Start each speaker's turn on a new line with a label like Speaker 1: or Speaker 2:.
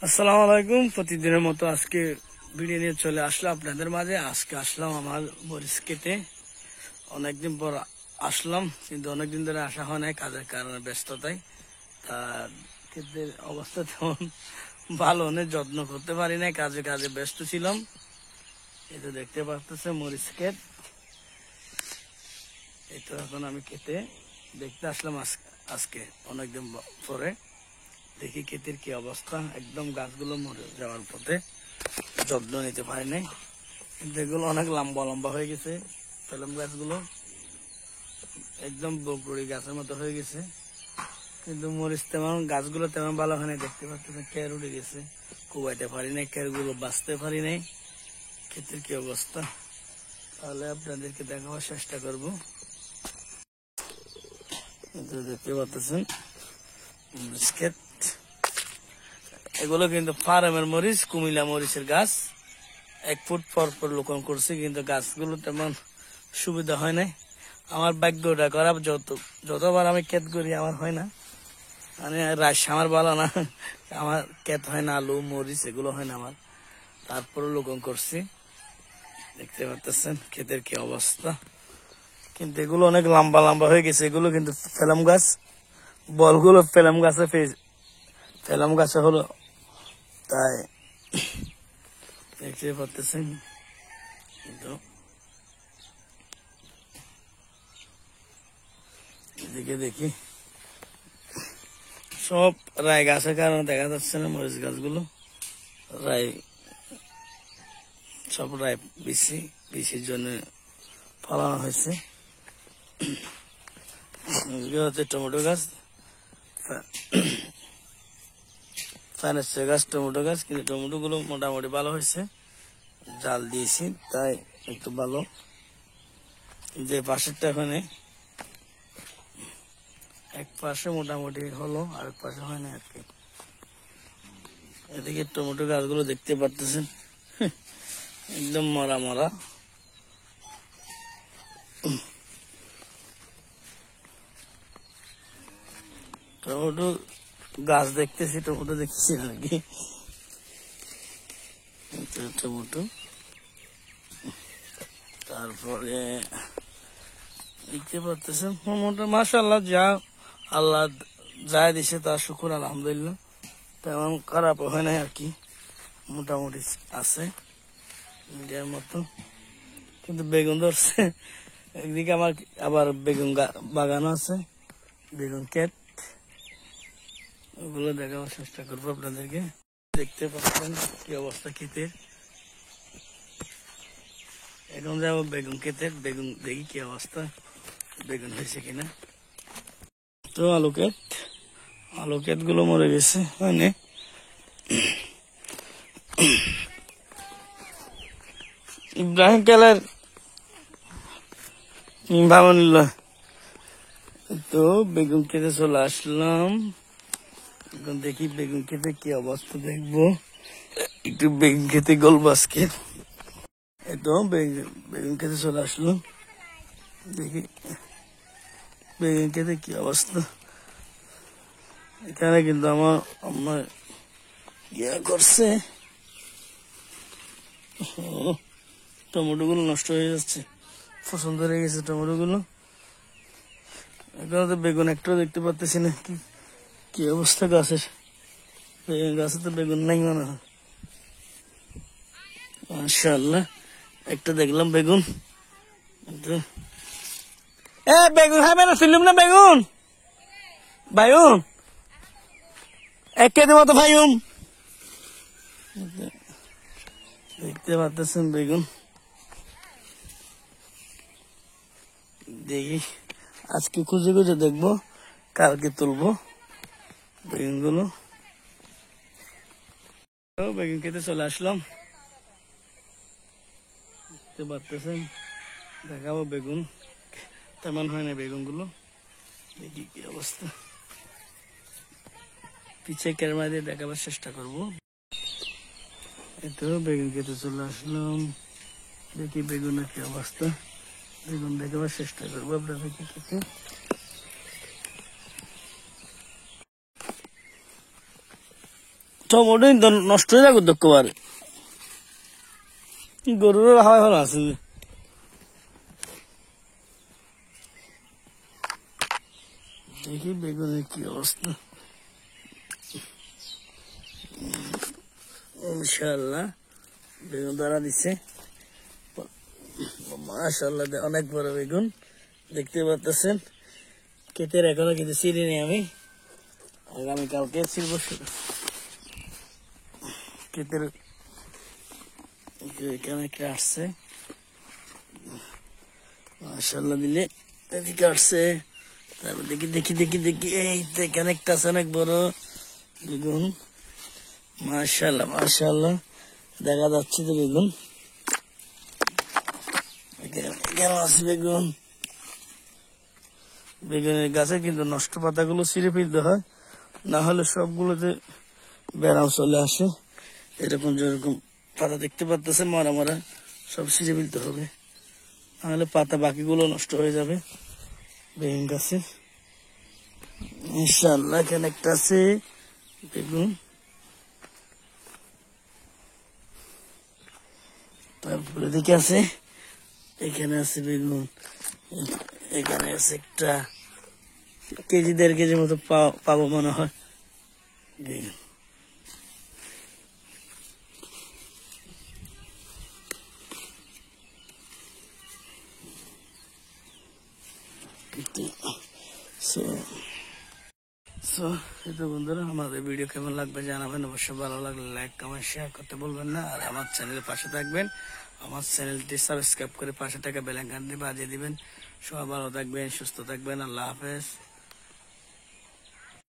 Speaker 1: আসসালামু আলাইকুম। প্রতিদিনের মতো আজকে ভিডিও নিয়ে চলে আসলাম আপনাদের মাঝে। আজকে আসলাম আমার মরিচ খেতে। অনেকদিন পর আসলাম, কিন্তু অনেকদিন ধরে আসা হয় নাই কাজের কারণে, ব্যস্ততায়। তার ক্ষেতের অবস্থা তেমন ভালো নেই, যত্ন করতে পারি নাই, কাজে কাজে ব্যস্ত ছিলাম। এই তো দেখতে পাচ্ছেন মরিচ ক্ষেত। এই তো এখন আমি খেতে দেখতে আসলাম আজকে অনেকদিন পরে। দেখি ক্ষেতের কি অবস্থা, একদম গাছগুলো মরে যাওয়ার পথে, যত্ন নিতে পারি নাই। কিন্তু এগুলো অনেক লম্বা লম্বা হয়ে গেছে, পেলম গাছগুলো একদম বকরুড়ি গাছের মতো হয়ে গেছে। কিন্তু মরিচ তেমন, গাছগুলো তেমন ভালো হয় নাই। দেখতে পাচ্ছেন কের উঠে গেছে, কুবাইতে পারি নাই, কেরগুলো বাঁচতে পারি নাই। ক্ষেতের কি অবস্থা তাহলে আপনাদেরকে দেখাবার চেষ্টা করবো। দেখতে পাচ্ছেন মরিচ ক্ষেত, এগুলো কিন্তু ফার্মের মরিচ, কুমিল্লা মরিচের গাছ। 1 ফুট পর পর রোপণ করছি, কিন্তু গাছগুলো তেমন সুবিধা হয় নাই। আমার ভাগ্যটা খারাপ, যতবার আমি ক্ষেত করি আমার হয় না, মানে রাশ আমার ভালো না, আমার ক্ষেত হয় না, আলু মরিচ এগুলো হয় না আমার। তারপরে রোপণ করছি, দেখতে পাচ্ছেন ক্ষেতের কি অবস্থা। কিন্তু এগুলো অনেক লম্বা লম্বা হয়ে গেছে, এগুলো কিন্তু ফেলাম গাছ, বলগুলো ফেলাম গাছে ফেলাম গাছে হলো, তাই দেখতে পাচ্ছেন। কিন্তু এদিকে দেখি সব রায় গাছের কারণে দেখা যাচ্ছে না মরিচ গাছগুলো। রায় সব রায় বিসির জন্য ফলানো হয়েছে। হচ্ছে টমেটো গাছ, ফাইনান্সের গাছ, টমেটো গাছ। কিন্তু টমেটো গুলো মোটামুটি ভালো হয়েছে, জাল দিয়েছি তাই একটু ভালো। যে পাশেরটা এখানে এক পাশে মোটামুটি হলো, আরেক পাশে হয় না আর কি। এদিকে টমেটো গাছগুলো দেখতে পারতেছেন একদম মরা মরা। টমেটো গাছ দেখতেছি, টমেটো দেখতেছি আর কি। টমেটো, তারপরে দেখতে পাচ্ছেন মাশাআল্লাহ, যা আল্লাহ যা দিছে তার শুকুর আলহামদুলিল্লাহ। তেমন খারাপ হয় নাই আর কি, মোটামুটি আছে ইন্ডিয়ার মতো। কিন্তু বেগুন ধরছে একদিকে, আমার আবার বেগুন বাগান আছে, বেগুন ক্ষেত, ওগুলো দেখাবার চেষ্টা করবো আপনাদেরকে। দেখতে পাচ্ছেন কি অবস্থা ক্ষেতের। এখন যাবো বেগুন ক্ষেতের, বেগুন দেখি কি অবস্থা, বেগুন হয়েছে কিনা। তো আলু ক্ষেত গুলো মরে গেছে, মানে ইব্রাহিম কেলার ভাবনিল্লা। তো বেগুন খেতে চলে আসলাম, এখন দেখি বেগুন খেতে কি অবস্থা, দেখবো একটু বেগুন খেতে গল্প আজকে। তো বেগুন খেতে চলে আসলাম, দেখি বেগুন খেতে কি অবস্থা। এখানে কিন্তু আমার ইয়া করছে, টমেটো গুলো নষ্ট হয়ে যাচ্ছে, পছন্দ হয়ে গেছে টমেটো গুলো। এখন তো বেগুন একটাও দেখতে পাচ্ছি না, কি অবস্থা গাছের। গাছে তো বেগুন নাই মনে হয়। মাশাআল্লাহ, একটা দেখলাম বেগুন। বেগুন খাবে না, ফিল্ম না বেগুন ভাইউম, 1 কেজি মতো ভাইউম। দেখতে পাচ্ছেন বেগুন, দেখি আজকে খুঁজে খুঁজে দেখবো, কালকে তুলবো বেগুন গুলো। বেগুন খেতে চলে আসলাম, দেখতে পাচ্ছেন, দেখাবো বেগুন। তেমন হয় না বেগুন গুলো, দেখি কি অবস্থা, পিছে ক্যামেরা দিয়ে দেখাবার চেষ্টা করবো। এতো বেগুন খেতে চলে আসলাম, দেখি বেগুনের কি অবস্থা, বেগুন দেখাবার চেষ্টা করবো আপনাদেরকে খেতে। টমেটো কিন্তু নষ্ট হয়ে যাবে দক্ষ পারে গরুর হাওয়া ভালো আছে দেখি বেগুনের কি অবস্থা ইনশাআল্লাহ বেগুন ধরা দিচ্ছে মাশাআল্লাহ অনেক বড় বেগুন দেখতে পাচ্ছেন ক্ষেতের এখনো কিন্তু ছিঁড়িনি আমি আগামীকালকে ছিঁড়ব ক্ষেতের এখানে একটা আসছে মাশাআল্লাহ দিলে এদিকে আসছে তারপর দেখি দেখি দেখি দেখি এই তো এখানে একটা আছে অনেক বড় বেগুন মাশাআল্লাহ মাশাআল্লাহ দেখা যাচ্ছে তো বেগুন এখানে আছে বেগুন বেগুনের গাছে কিন্তু নষ্ট পাতাগুলো ছিঁড়ে ফেলতে হয় না হলে সবগুলোতে বেড়াও চলে আসে এরকম যেরকম পাতা দেখতে পাচ্ছেন মরা মরা সব ছিঁড়ে ফেলতে হবে নাহলে পাতা বাকিগুলো নষ্ট হয়ে যাবে বেগুন গাছে ইনশাআল্লাহ এখানে একটা আছে বেগুন তারপরে দিকে আছে এখানে আছে বেগুন এখানে আছে একটা কেজি 1.5 কেজির মতো পাবো মনে হয় বেগুন বন্ধুরা আমাদের ভিডিও কেমন লাগবে জানাবেন অবশ্যই ভালো লাগলে লাইক কমেন্ট শেয়ার করতে বলবেন না আর আমার চ্যানেলের পাশে থাকবেন আমার চ্যানেলটি সাবস্ক্রাইব করে পাশে থাকা বেল আইকনটি বাজিয়ে দিবেন সবাই ভালো থাকবেন সুস্থ থাকবেন আল্লাহ হাফেজ